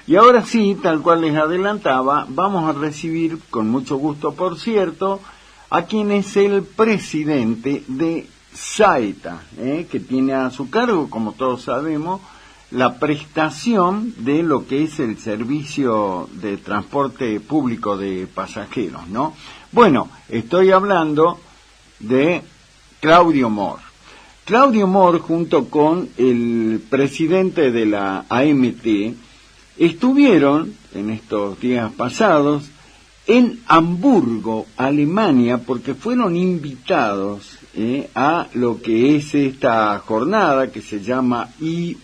Y ahora sí, tal cual les adelantaba, vamos a recibir, con mucho gusto por cierto, a quien es el presidente de Saeta, que tiene a su cargo, como todos sabemos, la prestación de lo que es el servicio de transporte público de pasajeros, ¿no? Bueno, estoy hablando de Claudio Mor. Claudio Mor, junto con el presidente de la AMT, estuvieron en estos días pasados en Hamburgo, Alemania, porque fueron invitados a lo que es esta jornada que se llama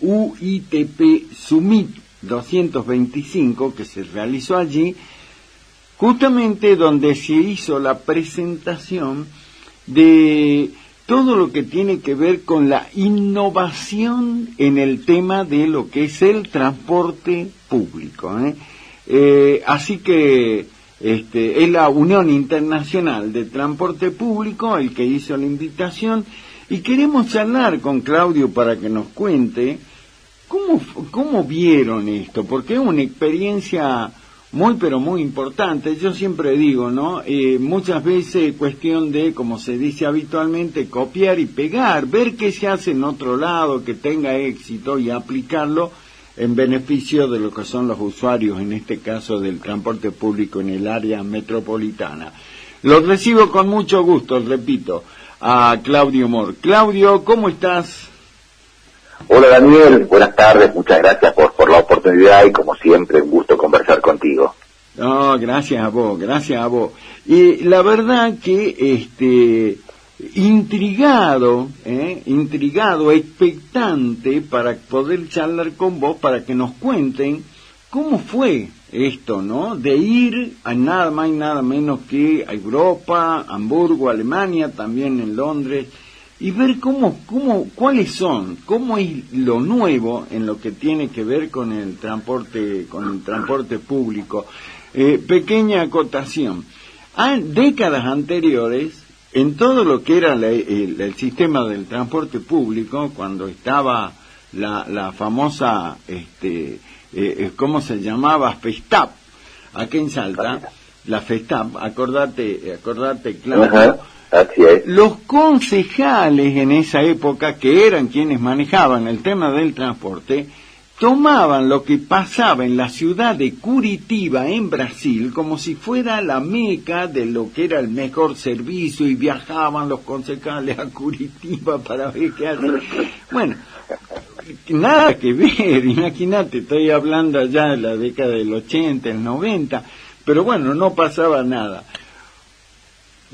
UITP Summit 225, que se realizó allí, justamente donde se hizo la presentación de todo lo que tiene que ver con la innovación en el tema de lo que es el transporte público. Así que es la Unión Internacional de Transporte Público el que hizo la invitación, y queremos charlar con Claudio para que nos cuente cómo vieron esto, porque es una experiencia muy pero muy importante. Yo siempre digo, ¿no? Muchas veces cuestión de, como se dice habitualmente, copiar y pegar, ver qué se hace en otro lado que tenga éxito y aplicarlo en beneficio de lo que son los usuarios, en este caso del transporte público en el área metropolitana. Los recibo con mucho gusto, repito, a Claudio Mor. Claudio, ¿cómo estás? Hola Daniel, buenas tardes, muchas gracias por la oportunidad y como siempre un gusto conversar contigo. No, gracias a vos, gracias a vos. Y la verdad que intrigado, expectante para poder charlar con vos, para que nos cuenten cómo fue esto, ¿no? De ir a nada más y nada menos que a Europa, Hamburgo, Alemania, también en Londres, y ver cuáles son, cómo es lo nuevo en lo que tiene que ver con el transporte público. Pequeña acotación. Décadas anteriores, en todo lo que era el sistema del transporte público, cuando estaba la famosa, ¿cómo se llamaba? FESTAP, aquí en Salta, la FESTAP, acordate, claro. Ajá, así es. Los concejales en esa época, que eran quienes manejaban el tema del transporte, tomaban lo que pasaba en la ciudad de Curitiba, en Brasil, como si fuera la meca de lo que era el mejor servicio, y viajaban los concejales a Curitiba para ver qué hacen. Bueno, nada que ver, imagínate, estoy hablando allá de la década del 80, el 90, pero bueno, no pasaba nada.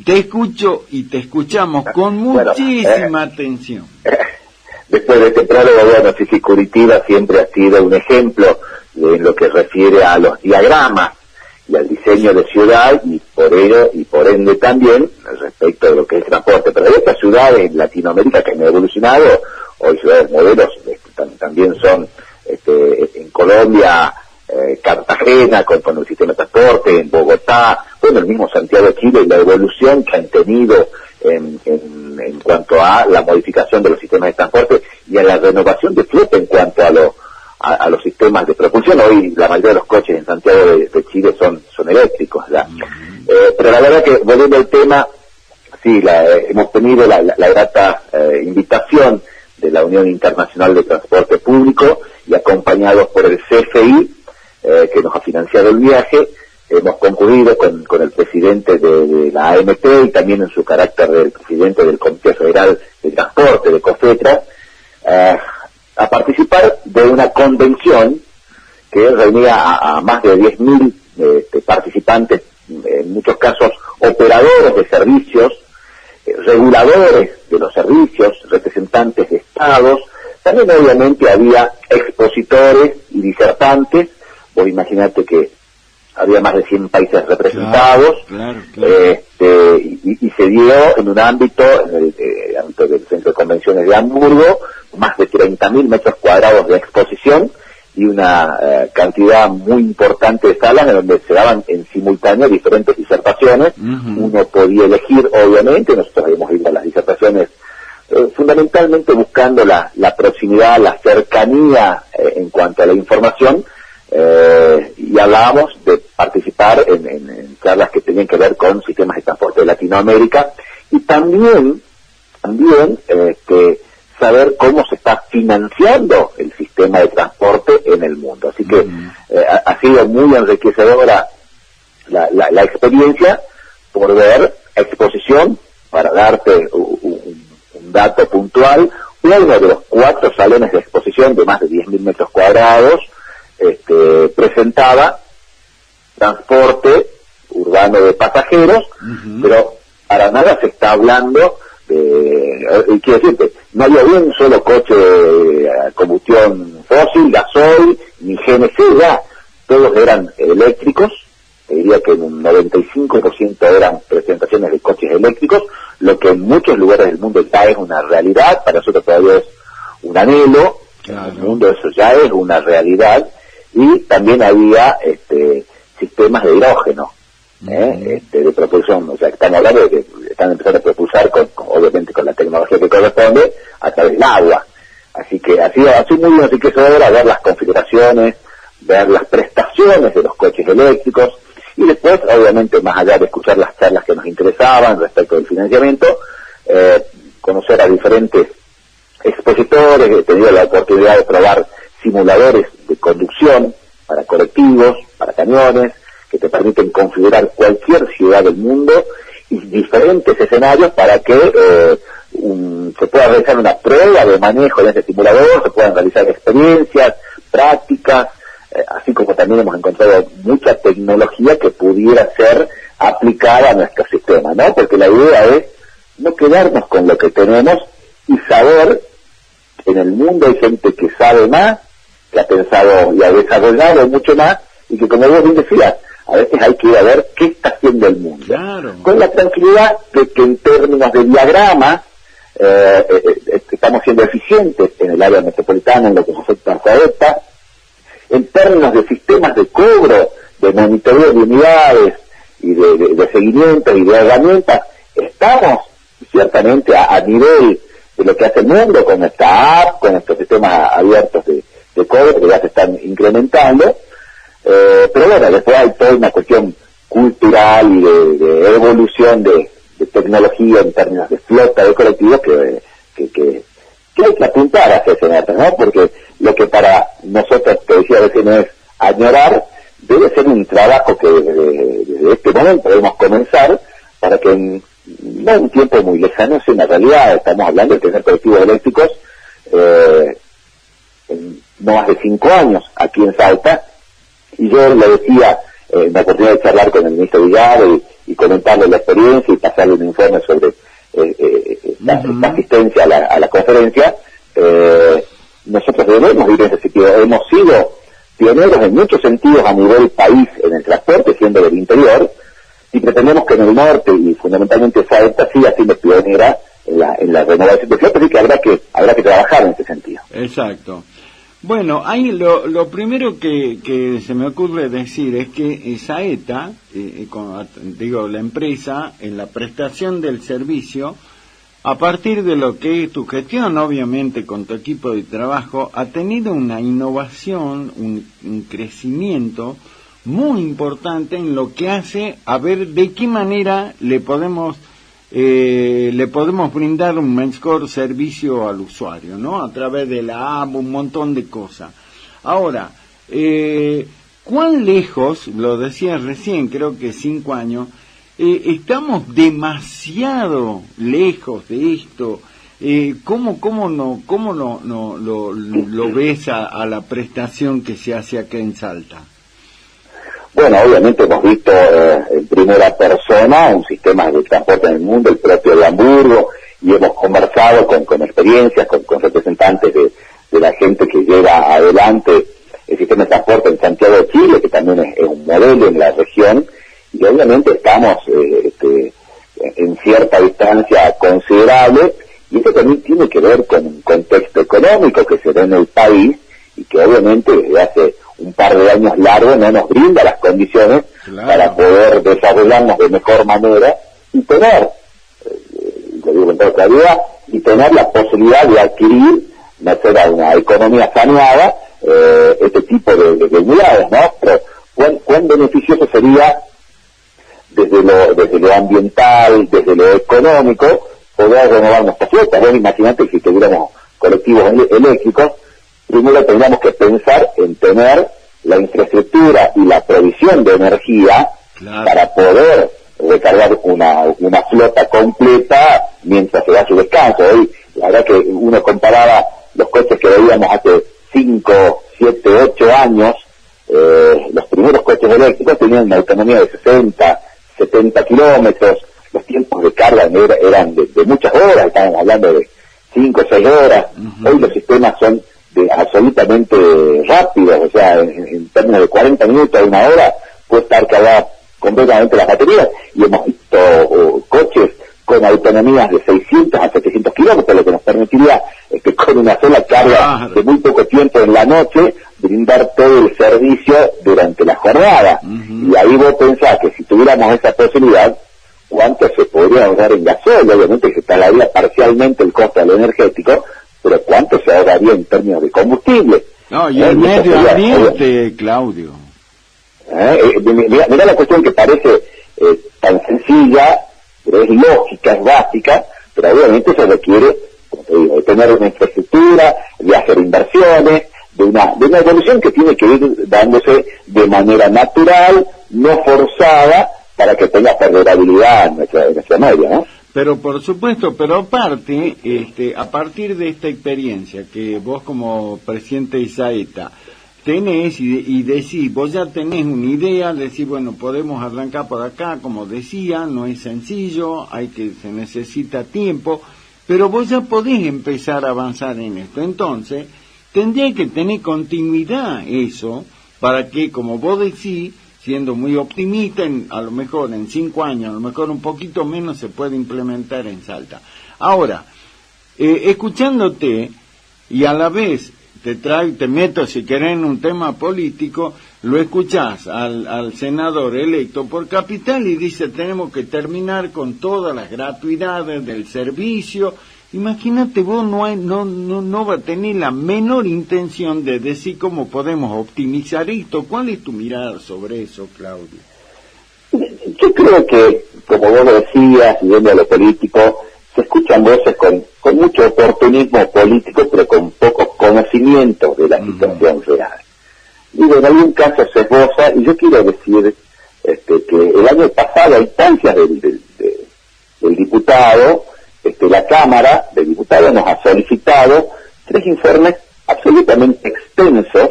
Te escucho y te escuchamos con muchísima atención. Después de este prólogo, bueno, sí, Curitiba siempre ha sido un ejemplo en lo que refiere a los diagramas y al diseño de ciudad, y por ello y por ende también respecto de lo que es el transporte. Pero hay otras ciudades en Latinoamérica que han evolucionado, hoy ciudades modelos también son en Colombia, Cartagena con el sistema de transporte, en Bogotá, bueno, el mismo Santiago de Chile, y la evolución que han tenido en cuanto a la modificación de los sistemas de transporte y a la renovación de flota en cuanto a los sistemas de propulsión. Hoy la mayoría de los coches en Santiago de Chile son eléctricos, ¿verdad? Pero la verdad que, volviendo al tema, sí, hemos tenido la grata invitación de la Unión Internacional de Transporte Público, y acompañados por el CFI, que nos ha financiado el viaje. Hemos concurrido con el presidente de la AMT, y también en su carácter del presidente del Comité Federal de Transporte, de COFETRA, a participar de una convención que reunía a más de 10.000 participantes, en muchos casos operadores de servicios, reguladores de los servicios, representantes de estados. También obviamente había expositores y disertantes. Vos imaginate que había más de 100 países representados. Claro. Y se dio en un ámbito, en el ámbito del Centro de Convenciones de Hamburgo, más de 30.000 metros cuadrados de exposición y una cantidad muy importante de salas en donde se daban en simultáneo diferentes disertaciones. Uno podía elegir, obviamente. Nosotros habíamos ido a las disertaciones fundamentalmente buscando la proximidad, la cercanía en cuanto a la información, charlábamos de participar en charlas que tenían que ver con sistemas de transporte de Latinoamérica y también saber cómo se está financiando el sistema de transporte en el mundo. Así que ha sido muy enriquecedora la experiencia por ver exposición, para darte un dato puntual, uno de los 4 salones de exposición de más de 10.000 metros cuadrados presentaba transporte urbano de pasajeros, pero para nada se está hablando de, quiero decirte, no había un solo coche a combustión fósil, gasoil, ni GNC, ya, todos eran eléctricos. Te diría que un 95% eran presentaciones de coches eléctricos, lo que en muchos lugares del mundo ya es una realidad, para nosotros todavía es un anhelo, claro. En el mundo eso ya es una realidad, y también había sistemas de hidrógeno, de propulsión, o sea, estamos hablando de que están empezando a propulsar obviamente con la tecnología que corresponde a través del agua, así que ha sido muy enriquecedora ver las configuraciones, ver las prestaciones de los coches eléctricos, y después, obviamente, más allá de escuchar las charlas que nos interesaban respecto del financiamiento, conocer a diferentes expositores. He tenido la oportunidad de probar simuladores de conducción para colectivos, para camiones, que te permiten configurar cualquier ciudad del mundo y diferentes escenarios para que se pueda realizar una prueba de manejo en ese simulador, se puedan realizar experiencias, prácticas, así como también hemos encontrado mucha tecnología que pudiera ser aplicada a nuestro sistema, ¿no? Porque la idea es no quedarnos con lo que tenemos y saber que en el mundo hay gente que sabe más, que ha pensado y ha desarrollado mucho más, y que, como vos bien decías, a veces hay que ir a ver qué está haciendo el mundo. Claro. Con la tranquilidad de que en términos de diagrama estamos siendo eficientes en el área metropolitana, en lo que se afecta a Saeta. En términos de sistemas de cobro, de monitoreo de unidades y de seguimiento y de herramientas, estamos ciertamente a nivel de lo que hace el mundo con esta app, con estos sistemas abiertos de cobro que ya se están incrementando, pero bueno, después hay toda una cuestión cultural y de evolución de tecnología en términos de flota de colectivos que hay que apuntar hacia ese norte, ¿no? Porque lo que para nosotros, te decía recién, es añorar, debe ser un trabajo que desde este momento debemos comenzar para que en no un tiempo muy lejano sea una realidad. Estamos hablando de tener colectivos eléctricos en no más de 5 años aquí en Salta, y yo le decía la oportunidad de charlar con el ministro Villar y comentarle la experiencia y pasarle un informe sobre esta asistencia a la conferencia. Nosotros debemos ir en ese sentido. Hemos sido pioneros en muchos sentidos a nivel país en el transporte, siendo del interior, y pretendemos que en el norte y fundamentalmente Salta siga siendo pionera en la renovación de flota, así que habrá que trabajar en ese sentido. Exacto. Bueno, ahí lo primero que se me ocurre decir es que Saeta, la empresa, en la prestación del servicio, a partir de lo que es tu gestión, obviamente con tu equipo de trabajo, ha tenido una innovación, un crecimiento muy importante en lo que hace a ver de qué manera le podemos brindar un mejor servicio al usuario, ¿no? A través de la app, un montón de cosas. Ahora, ¿cuán lejos, lo decías recién, creo que 5 años, estamos demasiado lejos de esto? ¿Cómo no lo ves a la prestación que se hace acá en Salta? Bueno, obviamente hemos visto en primera persona un sistema de transporte en el mundo, el propio de Hamburgo, y hemos conversado con experiencias, con representantes de la gente que lleva adelante el sistema de transporte en Santiago de Chile, que también es un modelo en la región, y obviamente estamos en cierta distancia considerable, y esto también tiene que ver con un contexto económico que se da en el país, y que obviamente desde hace un par de años largos no nos brinda las condiciones para poder desarrollarnos de mejor manera y tener, lo digo con toda claridad, y tener la posibilidad de adquirir, no ser una economía saneada, este tipo de unidades, ¿no? Pero sería desde lo ambiental, desde lo económico, poder renovar nuestra flota. Vos imaginate que si tuviéramos colectivos eléctricos, primero tendríamos que pensar en tener la infraestructura y la provisión de energía, claro, para poder recargar una flota completa mientras se da su descanso. Hoy, la verdad que uno comparaba los coches que veíamos hace 5, 7, 8 años, los primeros coches eléctricos tenían una autonomía de 60, 70 kilómetros, los tiempos de carga eran de muchas horas, estaban hablando de 5 o 6 horas. Hoy los sistemas son absolutamente rápidos, o sea, en términos de 40 minutos a 1 hora puede estar cargada completamente las baterías, y hemos visto coches con autonomías de 600 a 700 kilómetros, lo que nos permitiría con una sola carga de muy poco tiempo en la noche brindar todo el servicio durante la jornada. Y ahí vos pensás que si tuviéramos esa posibilidad, ¿cuánto se podría ahorrar en gasoil? Obviamente se talaría parcialmente el costo de lo energético, pero ¿cuánto se ahorraría en términos de combustible? No, y el medio ambiente, Claudio. Mirá la cuestión que parece tan sencilla, pero es lógica, es básica, pero obviamente se requiere, como te digo, de tener una infraestructura, de hacer inversiones, de una evolución que tiene que ir dándose de manera natural, no forzada, para que tenga perdurabilidad en nuestra media, ¿no? Pero por supuesto, pero aparte, a partir de esta experiencia que vos como presidente de Saeta tenés y decís, vos ya tenés una idea, decís, bueno, podemos arrancar por acá, como decía, no es sencillo, se necesita tiempo, pero vos ya podés empezar a avanzar en esto. Entonces, tendría que tener continuidad eso, para que, como vos decís, siendo muy optimista, a lo mejor en 5 años, a lo mejor un poquito menos, se puede implementar en Salta. Ahora, escuchándote, y a la vez te meto, si querés, en un tema político, lo escuchás al senador electo por Capital y dice, tenemos que terminar con todas las gratuidades del servicio. Imagínate, vos no va a tener la menor intención de decir cómo podemos optimizar esto. ¿Cuál es tu mirada sobre eso, Claudio? Yo creo que, como vos lo decías, y viendo lo político, se escuchan voces con mucho oportunismo político, pero con poco conocimiento de la situación real. Digo, en algún caso se esboza, y yo quiero decir que el año pasado, a instancias del diputado, la Cámara de Diputados nos ha solicitado 3 informes absolutamente extensos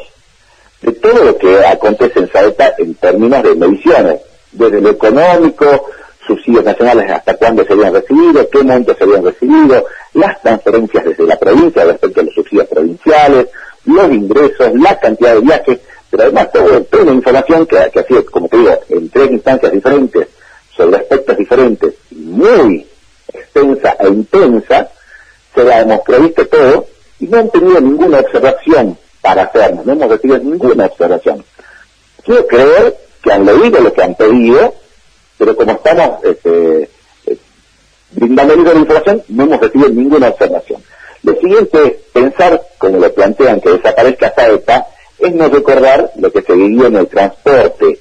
de todo lo que acontece en Salta en términos de mediciones, desde lo económico, subsidios nacionales, hasta cuándo se habían recibido, qué montos se habían recibido, las transferencias desde la provincia respecto a los subsidios provinciales, los ingresos, la cantidad de viajes, pero además toda la información que ha sido, como te digo, en 3 instancias diferentes, sobre aspectos diferentes, muy extensa e intensa, se la hemos previsto todo y no han tenido ninguna observación para hacernos, no hemos recibido ninguna observación. Quiero creer que han leído lo que han pedido, pero como estamos brindando la información, no hemos recibido ninguna observación. Lo siguiente es pensar, como lo plantean, que desaparezca Saeta, es no recordar lo que se vivió en el transporte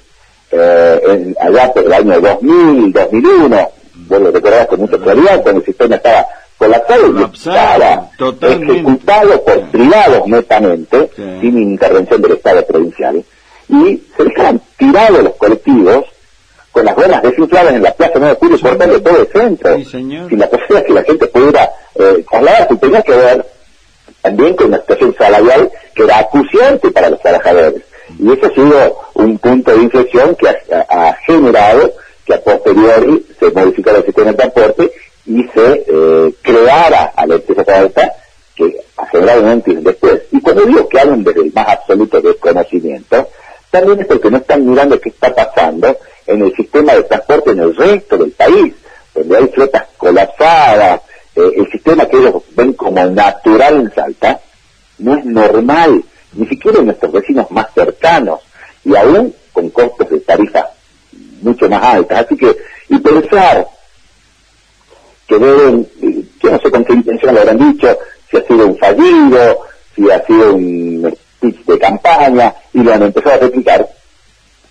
allá por el año 2000, 2001, vos lo recordás con mucha claridad, cuando el sistema estaba colapsado y estaba ejecutado por privados netamente, sin intervención del Estado provincial, y se dejaban tirados los colectivos con las ruedas desinfladas en la Plaza 9 de Julio, cortando todo el centro, sin la posibilidad que la gente pudiera trasladarse. Y tenía que ver también con una situación salarial que era acuciante para los trabajadores, y eso ha sido un punto de inflexión que ha generado que a posteriori se modificara el sistema de transporte y se creara a la empresa Salta, que ha generado un antes y después. Y cuando digo que hablan desde el más absoluto desconocimiento, también es porque no están mirando qué está pasando en el sistema de transporte en el resto del país, donde hay flotas colapsadas, el sistema que ellos ven como natural en Salta no es normal, ni siquiera en nuestros vecinos más cercanos, y aún con costos de tarifa mucho más altas. Así que, y pensar que deben, yo no sé con qué intención lo habrán dicho, si ha sido un fallido, si ha sido un speech de campaña, y lo han empezado a replicar,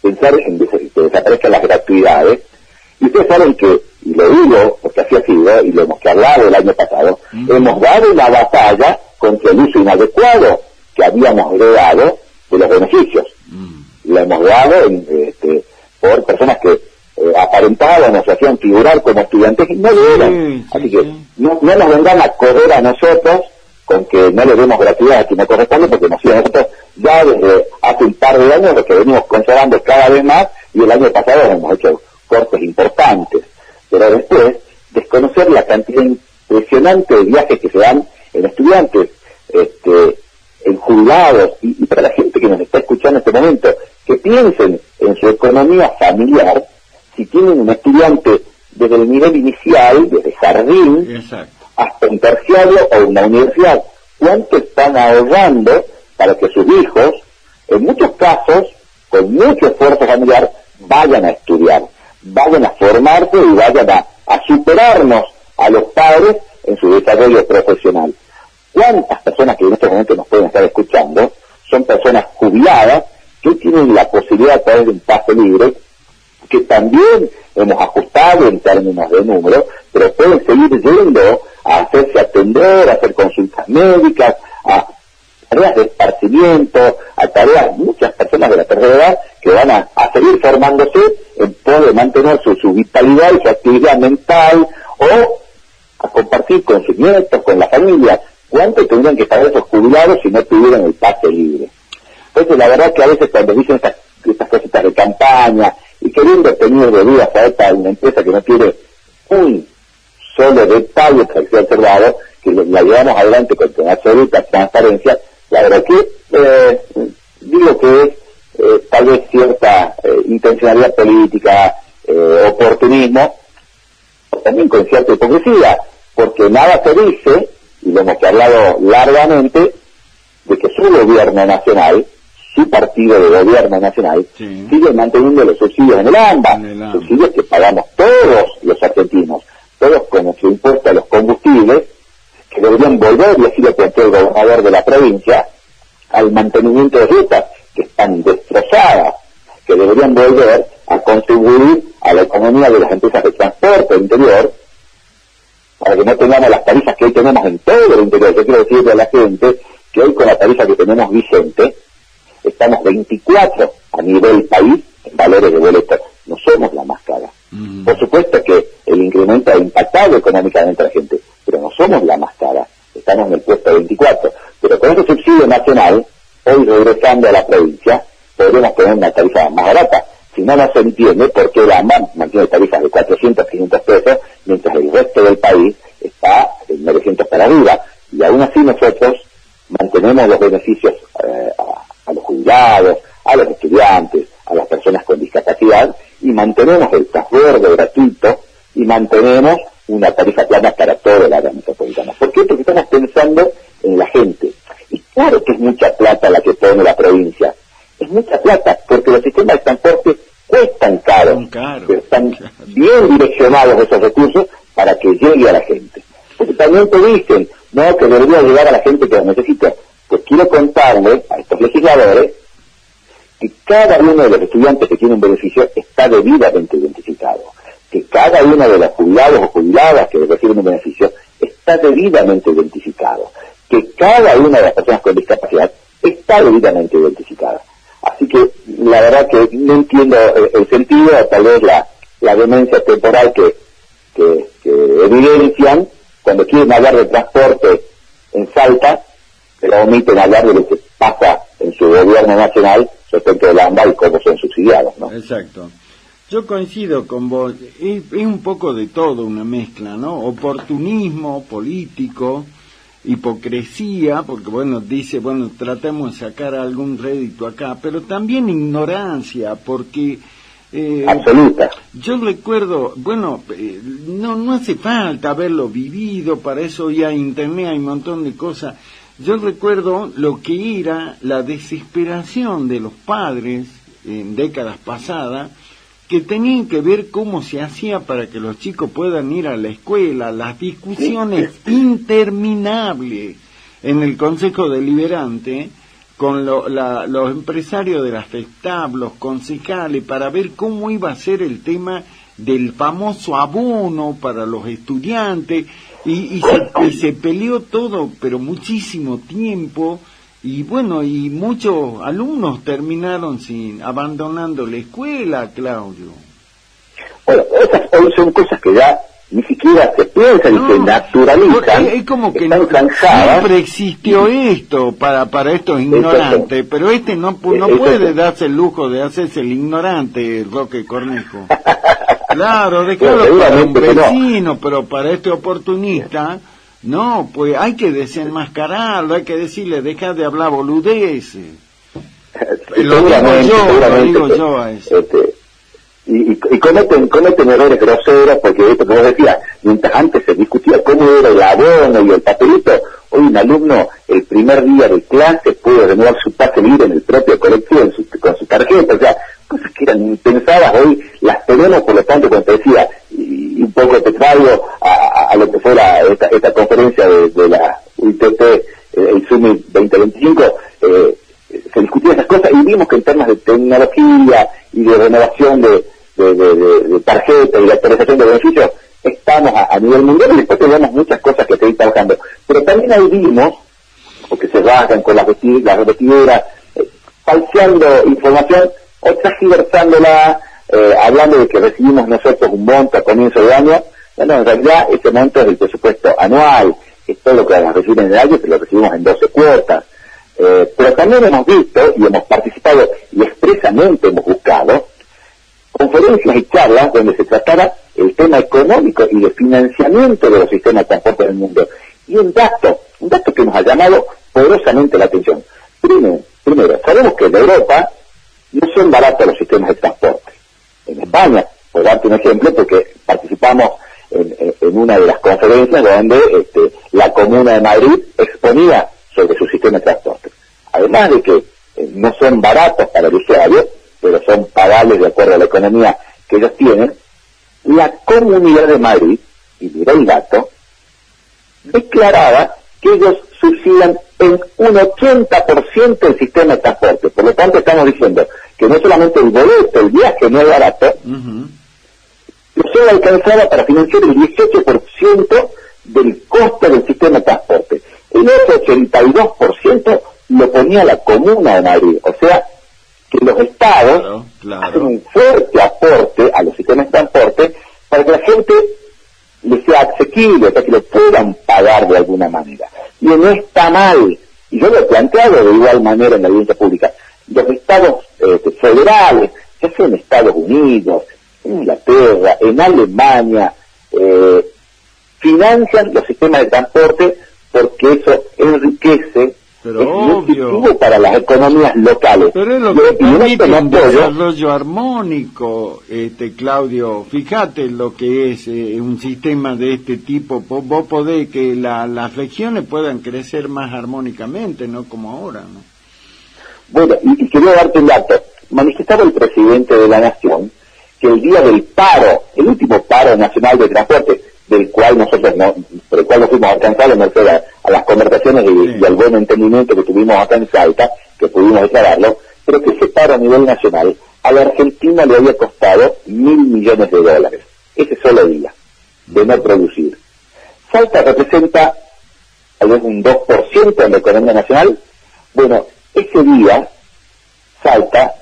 pensar pensar en que desaparezcan las gratuidades. Y ustedes saben que, y lo digo porque así ha sido, y lo hemos hablado el año pasado, hemos dado la batalla contra el uso inadecuado que habíamos heredado de los beneficios. Lo hemos dado por personas que aparentaban o se hacían figurar como estudiantes y no lo eran. Así que no nos vengan a correr a nosotros con que no le demos gratuidad a quien no corresponde, porque nosotros ya desde hace un par de años lo que venimos conservando cada vez más, y el año pasado hemos hecho cortes importantes, pero después desconocer la cantidad impresionante de viajes que se dan en estudiantes, en jubilados, y para la gente que nos está escuchando en este momento, que piensen en su economía familiar. Si tienen un estudiante desde el nivel inicial, desde jardín, exacto, hasta un terciario o una universidad, ¿cuánto están ahorrando para que sus hijos, en muchos casos, con mucho esfuerzo familiar, vayan a estudiar, vayan a formarse y vayan a superarnos a los padres en su desarrollo profesional? ¿Cuántas personas que en este momento nos pueden estar escuchando son personas jubiladas que tienen la posibilidad de tener un pase libre, que también hemos ajustado en términos de número, pero pueden seguir yendo a hacerse atender, a hacer consultas médicas, a tareas de esparcimiento, a tareas, muchas personas de la tercera edad que van a seguir formándose en pos de mantener su vitalidad y su actividad mental, o a compartir con sus nietos, con la familia. ¿Cuánto tendrían que pagar esos jubilados si no tuvieran el pase libre? Entonces, la verdad que a veces cuando dicen estas cositas de campaña y queriendo tener de dudas a una empresa que no tiene un solo detalle para que sea observado, que la llevamos adelante con absoluta transparencia, la verdad que digo que es tal vez cierta intencionalidad política, oportunismo, o también con cierta hipocresía, porque nada se dice, y lo hemos hablado largamente, de que su gobierno nacional, su partido de gobierno nacional, sigue manteniendo los subsidios en el AMBA, subsidios que pagamos todos los argentinos, todos con nuestro impuesto a los combustibles, que deberían volver, y así lo planteó el gobernador de la provincia, al mantenimiento de rutas que están destrozadas, que deberían volver a contribuir a la economía de las empresas de transporte interior, para que no tengamos las tarifas que hoy tenemos en todo el interior. Yo quiero decirle a la gente que hoy con la tarifa que tenemos vigente, estamos 24 a nivel país en valores de boleto. No somos la más cara. Por supuesto que el incremento ha impactado económicamente a la gente, pero no somos la más cara. Estamos en el puesto 24. Pero con ese subsidio nacional, hoy regresando a la provincia, podremos tener una tarifa más barata. Si no, no se entiende por qué la AMBA mantiene tarifas de 400, 500 pesos, mientras el resto del país está en 900 para arriba. Y aún así nosotros mantenemos los beneficios a los jubilados, a los estudiantes, a las personas con discapacidad, y mantenemos el transbordo gratuito, y mantenemos una tarifa plana para toda la área metropolitana. ¿Por qué? Porque estamos pensando en la gente. Y claro que es mucha plata la que pone la provincia. Es mucha plata, porque los sistemas de transporte cuestan caro, pero están bien direccionados esos recursos para que llegue a la gente. Porque también te dicen, no, que debería llegar a la gente que lo necesita. Pues quiero contarle a estos legisladores que cada uno de los estudiantes que tiene un beneficio está debidamente identificado, que cada uno de los jubilados o jubiladas que reciben un beneficio está debidamente identificado, que cada una de las personas con discapacidad está debidamente identificada. Así que la verdad que no entiendo el sentido, tal vez la demencia temporal que evidencian cuando quieren hablar de transporte en Salta, pero omiten hablar de lo que pasa en su gobierno nacional respecto del AMBA y cómo son subsidiados, ¿no? Exacto. Yo coincido con vos, es un poco de todo, una mezcla, ¿no? Oportunismo político, hipocresía, porque dice, tratemos de sacar algún rédito acá, pero también ignorancia, porque absoluta. Yo recuerdo, no hace falta haberlo vivido, para eso ya internet hay un montón de cosas. Yo recuerdo lo que era la desesperación de los padres en décadas pasadas, que tenían que ver cómo se hacía para que los chicos puedan ir a la escuela, las discusiones interminables en el Consejo Deliberante, con los empresarios de las establos, concejales, para ver cómo iba a ser el tema del famoso abono para los estudiantes, y se peleó todo, pero muchísimo tiempo, y bueno, y muchos alumnos terminaron abandonando la escuela, Claudio. Bueno, esas hoy son cosas que ya ni siquiera se piensan y se naturalizan. Es como que siempre existió esto para estos ignorantes, pero no puede darse el lujo de hacerse el ignorante, Roque Cornejo. Claro, déjalo para un vecino, pero para este oportunista, no, pues hay que desenmascararlo, hay que decirle, deja de hablar boludeces. Lo digo yo a eso. Y cometen errores groseros, porque esto que vos decías, mientras antes se discutía cómo era el abono y el papelito, hoy un alumno el primer día de clase puede renovar su pase libre en el propio colectivo con su tarjeta, o sea, cosas que eran impensadas hoy las tenemos. Por lo tanto, como te decía, y un poco te traigo a lo que fue esta conferencia de la UITT, el Summit 2025, se discutían esas cosas y vimos que en temas de tecnología y de renovación de tarjetas y de actualización de beneficios estamos a nivel mundial, y después tenemos muchas cosas que seguir trabajando. Pero también ahí vimos, porque se bajan con las repetidoras, falseando información o transgiversándola, hablando de que recibimos nosotros un monto a comienzo de año. Bueno, en realidad ese monto es el presupuesto anual, es todo lo que reciben en el año, que lo recibimos en 12 cuotas. Pero también hemos visto y hemos participado y expresamente hemos buscado conferencias y charlas donde se tratara el tema económico y de financiamiento de los sistemas de transporte del mundo. Y un dato que nos ha llamado poderosamente la atención. Primero, sabemos que en Europa no son baratos los sistemas de transporte. En España, por darte un ejemplo, porque participamos en una de las conferencias donde la Comuna de Madrid exponía sobre su sistema de transporte. Además de que no son baratos para el usuario, pero son pagables de acuerdo a la economía que ellos tienen, la Comunidad de Madrid, y mira el dato, declaraba que ellos subsidian en un 80% el sistema de transporte. Por lo tanto, estamos diciendo que no solamente el boleto, el viaje no es barato, lo solo alcanzaba para financiar el 18% del costo del sistema de transporte. El otro 82% lo ponía la Comuna de Madrid. O sea, que los estados hacen un fuerte aporte a los sistemas de transporte para que la gente les sea asequible, para que lo puedan pagar de alguna manera. Y no está mal, y yo lo he planteado de igual manera en la audiencia pública. Los estados federales, ya sea en Estados Unidos, en Inglaterra, en Alemania, financian los sistemas de transporte porque eso enriquece, pero es obvio, positivo para las economías locales. Pero es lo que permite un desarrollo armónico, Claudio. Fíjate lo que es un sistema de este tipo. Vos podés que las regiones puedan crecer más armónicamente, no como ahora, ¿no? Bueno, y quería darte un dato. Manifestaba el presidente de la Nación que el día del paro, el último paro nacional de transporte, por el cual nos fuimos alcanzados merced a las conversaciones y al buen entendimiento que tuvimos acá en Salta, que pudimos declararlo, pero que ese paro a nivel nacional a la Argentina le había costado $1.000 millones, ese solo día, de no producir. Salta representa tal vez un 2% en la economía nacional. Bueno, ese día Salta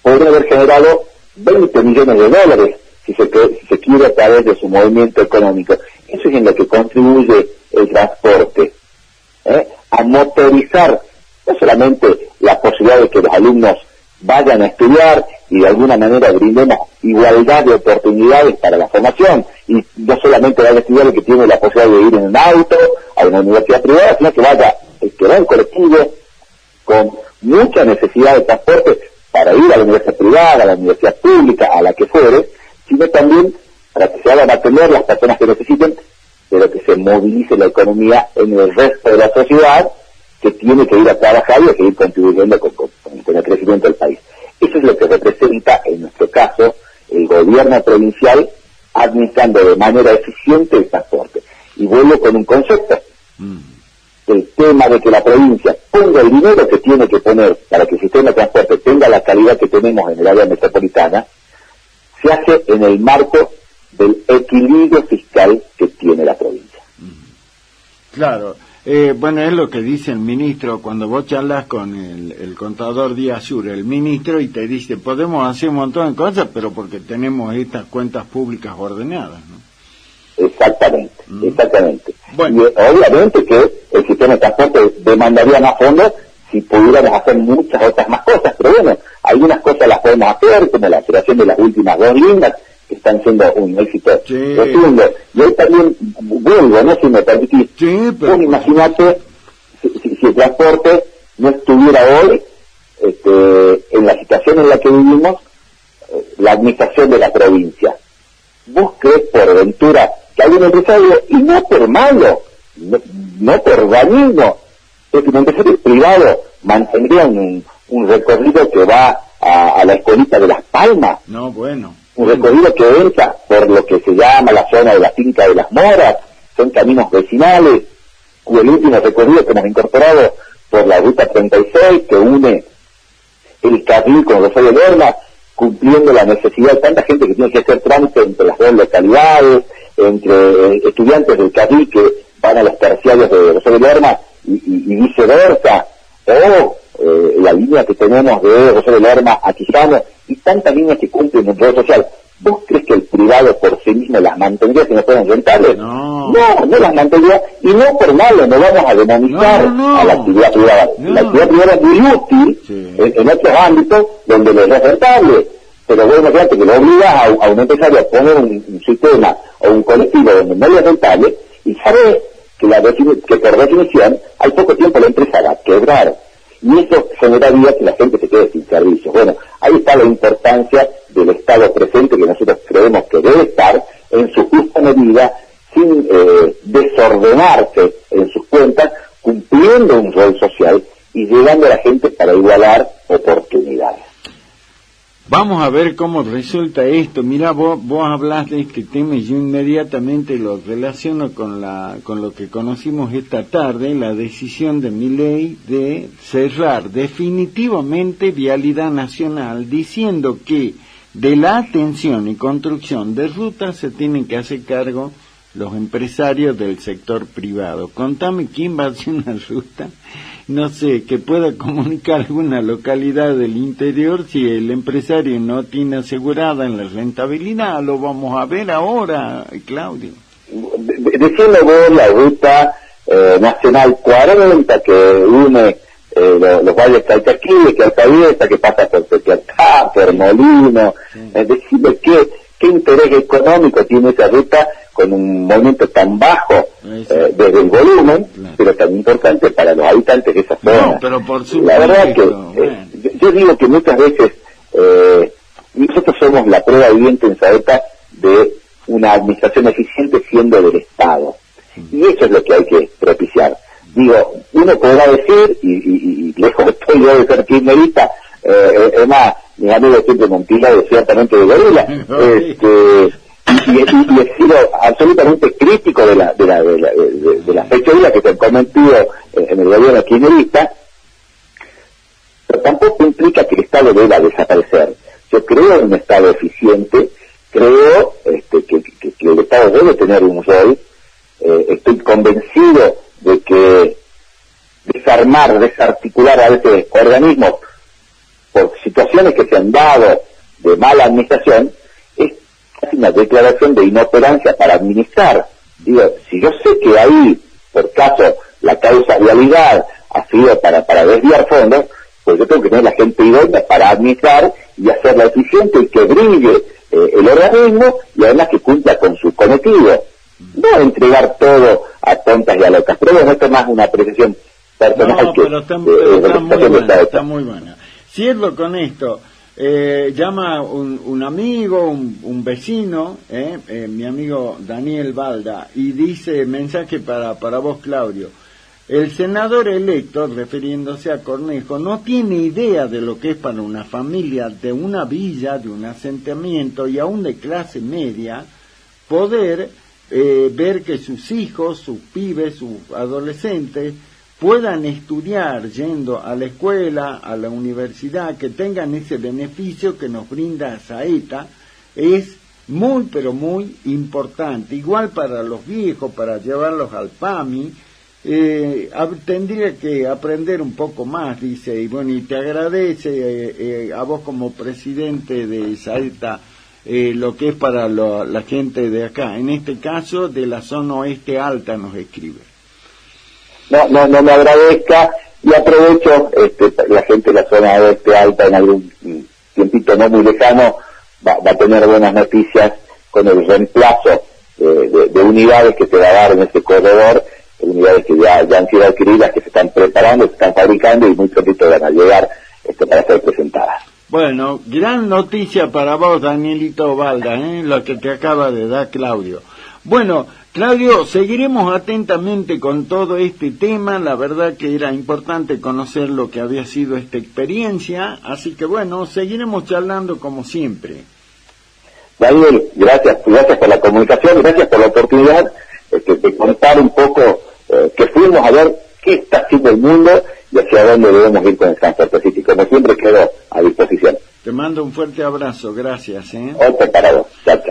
podría haber generado $20 millones si se quiere a través de su movimiento económico. Eso es en lo que contribuye el transporte, a motorizar no solamente la posibilidad de que los alumnos vayan a estudiar y de alguna manera brindemos igualdad de oportunidades para la formación, y no solamente vaya a estudiar el que tiene la posibilidad de ir en un auto a una universidad privada, sino que vaya el que va en colectivo con mucha necesidad de transporte para ir a la universidad privada, a la universidad pública, a la que fuere, sino también para que se hagan atender las personas que necesiten, pero que se movilice la economía en el resto de la sociedad, que tiene que ir a trabajar y a seguir contribuyendo con el crecimiento del país. Eso es lo que representa, en nuestro caso, el gobierno provincial administrando de manera eficiente el transporte. Y vuelvo con un concepto. El tema de que la provincia ponga el dinero que tiene que poner para que el sistema de transporte tenga la calidad que tenemos en el área metropolitana, se hace en el marco del equilibrio fiscal que tiene la provincia. Claro. Bueno, es lo que dice el ministro cuando vos charlas con el contador Díaz Sur, el ministro, y te dice, podemos hacer un montón de cosas, pero porque tenemos estas cuentas públicas ordenadas, ¿no? Exactamente, exactamente. Bueno. Y obviamente que el sistema de transporte demandaría más fondos si pudiéramos hacer muchas otras más cosas, pero bueno, algunas cosas las podemos hacer, como la creación de las últimas 2 líneas, que están siendo un éxito rotundo. Y hoy también vuelvo, ¿no? Si me permitís. Sí, pero... Pues imagínate si el transporte no estuviera hoy en la situación en la que vivimos, la administración de la provincia. ¿Vos crees por ventura que hay un empresario, y no por malo, no por dañino, es que un empresario privado mantendría un recorrido que va a la escuelita de Las Palmas? No, bueno. Un recorrido que entra por lo que se llama la zona de la finca de las Moras, son caminos vecinales, o el último recorrido que hemos incorporado por la ruta 36, que une el Carril con Rosario Lerma, cumpliendo la necesidad de tanta gente que tiene que hacer trámite entre las 2 localidades, entre estudiantes del Carril que van a los terciarios de Rosario Lerma y viceversa, o la línea que tenemos de Rosario Lerma a Quijano, y tantas líneas que cumplen en red social. ¿Vos crees que el privado por sí mismo las mantendría si no fueran rentables? No, no las mantendría, y no por malo, no vamos a demonizar a la actividad privada. La actividad privada es muy útil en otros ámbitos donde no es rentable, pero bueno, fíjate que lo obligas a un empresario a poner un sistema o un colectivo donde no es rentable, y sabe que por definición hay poco tiempo la empresa va a quebrar, y eso generaría que la gente se quede sin servicios. Bueno, ahí está la importancia del Estado presente, que nosotros creemos que debe estar en su justa medida, sin desordenarse en sus cuentas, cumpliendo un rol social y llegando a la gente para igualar oportunidades. Vamos a ver cómo resulta esto. Mira, vos hablas de este tema y yo inmediatamente lo relaciono con lo que conocimos esta tarde, la decisión de Milei de cerrar definitivamente Vialidad Nacional, diciendo que de la atención y construcción de rutas se tienen que hacer cargo los empresarios del sector privado. Contame quién va a hacer una ruta, no sé, que pueda comunicar alguna localidad del interior si el empresario no tiene asegurada en la rentabilidad. Lo vamos a ver ahora, Claudio. Decime vos la ruta nacional 40 que une los valles Calchaquí, que Alcabieta, que pasa por Tequiacá, por Molino. Decime qué interés económico tiene esa ruta con un movimiento tan bajo desde el volumen, pero tan importante para los habitantes de esa zona. No, pero por supuesto. La verdad que yo digo que muchas veces nosotros somos la prueba viviente en Saeta de una administración eficiente siendo del Estado. Y eso es lo que hay que propiciar. Digo, uno podrá decir, y lejos estoy yo de ser kirchnerista, es más, mis amigos siempre me tiran ciertamente de gorila, y he sido absolutamente crítico de las fechorías que se han cometido en el gobierno kirchnerista, pero tampoco implica que el Estado deba desaparecer. Yo creo en un Estado eficiente, creo que el Estado debe tener un rol, estoy convencido de que desarticular a veces organismos por situaciones que se han dado de mala administración es casi una declaración de inoperancia para administrar. Digo, si yo sé que ahí, por caso, la causa vialidad ha sido para desviar fondos, pues yo tengo que tener la gente idónea para administrar y hacerla eficiente y que brille el organismo y además que cumpla con su cometido. No entregar todo a tontas y a locas. Pero bueno, esto es más una apreciación personal. No, pero está muy buena. Cierro con esto. Llama un amigo, un vecino, mi amigo Daniel Balda, y dice, mensaje para vos, Claudio. El senador electo, refiriéndose a Cornejo, no tiene idea de lo que es para una familia de una villa, de un asentamiento y aún de clase media, poder ver que sus hijos, sus pibes, sus adolescentes, puedan estudiar yendo a la escuela, a la universidad, que tengan ese beneficio que nos brinda Saeta, es muy pero muy importante. Igual para los viejos, para llevarlos al PAMI, tendría que aprender un poco más, dice, y bueno, y te agradece a vos como presidente de Saeta lo que es para la gente de acá, en este caso de la zona oeste alta nos escribe. No me agradezca, y aprovecho, la gente de la zona oeste alta en algún tiempito no muy lejano va a tener buenas noticias con el reemplazo de unidades que se va a dar en este corredor, unidades que ya han sido adquiridas, que se están preparando, se están fabricando y muy prontito van a llegar para ser presentadas. Bueno, gran noticia para vos, Danielito Balda, lo que te acaba de dar Claudio. Bueno, Claudio, seguiremos atentamente con todo este tema. La verdad que era importante conocer lo que había sido esta experiencia, así que bueno, seguiremos charlando como siempre. Daniel, gracias por la comunicación, gracias por la oportunidad de contar un poco que fuimos a ver qué está haciendo el mundo y hacia dónde debemos ir con el transporte pacífico. Como siempre quedo a disposición. Te mando un fuerte abrazo, gracias. Otro para vos. Chao.